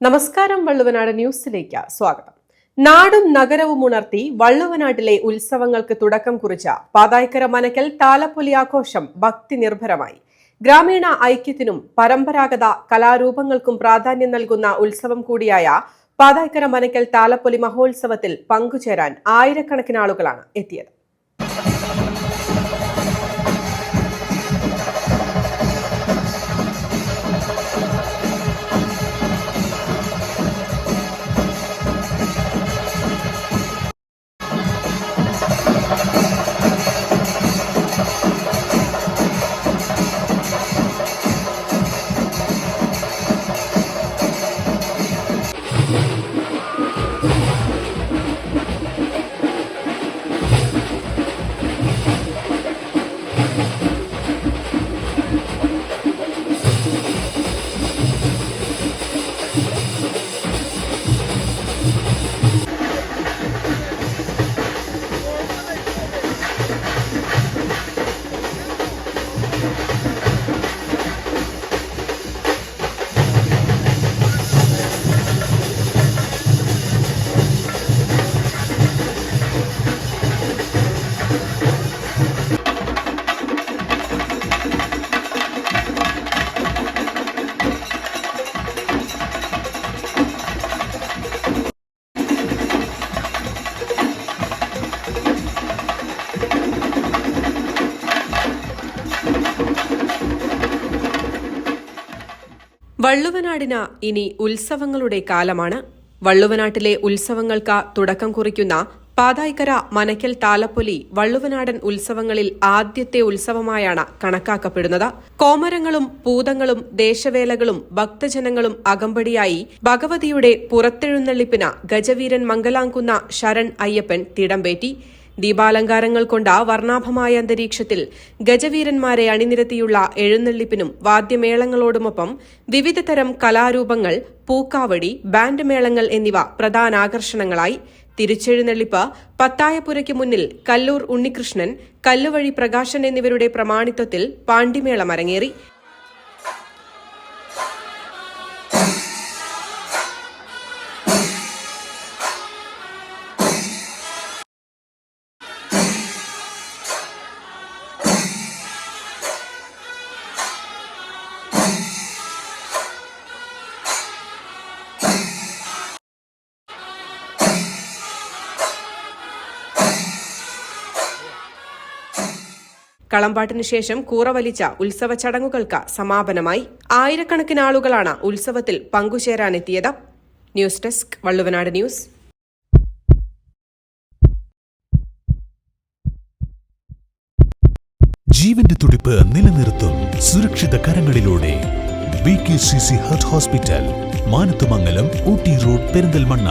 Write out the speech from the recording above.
നമസ്കാരം. വള്ളുവനാട് ന്യൂസിലേക്ക് സ്വാഗതം. നാടും നഗരവും ഉണർത്തി വള്ളുവനാട്ടിലെ ഉത്സവങ്ങൾക്ക് തുടക്കം കുറിച്ച പാതായ്ക്കര മനക്കൽ താലപ്പൊലി ആഘോഷം ഭക്തി നിർഭരമായി. ഗ്രാമീണ ഐക്യത്തിനും പരമ്പരാഗത കലാരൂപങ്ങൾക്കും പ്രാധാന്യം നൽകുന്ന ഉത്സവം കൂടിയായ പാതായ്ക്കര മനക്കൽ താലപ്പൊലി മഹോത്സവത്തിൽ പങ്കുചേരാൻ ആയിരക്കണക്കിന് ആളുകളാണ് എത്തിയത്. വള്ളുവനാടിന് ഇനി ഉത്സവങ്ങളുടെ കാലമാണ്. വള്ളുവനാട്ടിലെ ഉത്സവങ്ങൾക്ക് തുടക്കം കുറിക്കുന്ന പാതായ്ക്കര മനക്കൽ താലപ്പൊലി വള്ളുവനാടൻ ഉത്സവങ്ങളിൽ ആദ്യത്തെ ഉത്സവമായാണ് കണക്കാക്കപ്പെടുന്നത്. കോമരങ്ങളും പൂതങ്ങളും ദേശവേലകളും ഭക്തജനങ്ങളും അകമ്പടിയായി ഭഗവതിയുടെ പുറത്തെഴുന്നള്ളിപ്പിന് ഗജവീരൻ മംഗലാംകുന്ന ശരൺ അയ്യപ്പൻ തിടമ്പേറ്റി. ദീപാലങ്കാരങ്ങൾ കൊണ്ട് വർണ്ണാഭമായ അന്തരീക്ഷത്തിൽ ഗജവീരന്മാരെ അണിനിരത്തിയുള്ള എഴുന്നള്ളിപ്പിനും വാദ്യമേളങ്ങളോടുമൊപ്പം വിവിധതരം കലാരൂപങ്ങൾ, പൂക്കാവടി, ബാൻഡ് മേളങ്ങൾ എന്നിവ പ്രധാന ആകർഷണങ്ങളായി. തിരിച്ചെഴുന്നള്ളിപ്പ് പത്തായപ്പുരയ്ക്ക് മുന്നിൽ കല്ലൂർ ഉണ്ണികൃഷ്ണൻ, കല്ലുവഴി പ്രകാശൻ എന്നിവരുടെ പ്രമാണിത്വത്തിൽ പാണ്ടിമേളം അരങ്ങേറി. കളമ്പാട്ടിനു ശേഷം കൂറവലിച്ച ഉത്സവ ചടങ്ങുകൾക്ക് സമാപനമായി. ആയിരക്കണക്കിന് ആളുകളാണ് ഉത്സവത്തിൽ പങ്കുചേരാനെത്തിയത്. News desk, Valluvanad news. ജീവന്റെ തുടിപ്പ് നിലനിർത്തും സുരക്ഷിത കരങ്ങളിലൂടെ BKCC heart hospital, Manathumangalam, Ooty road, Perinthalmanna.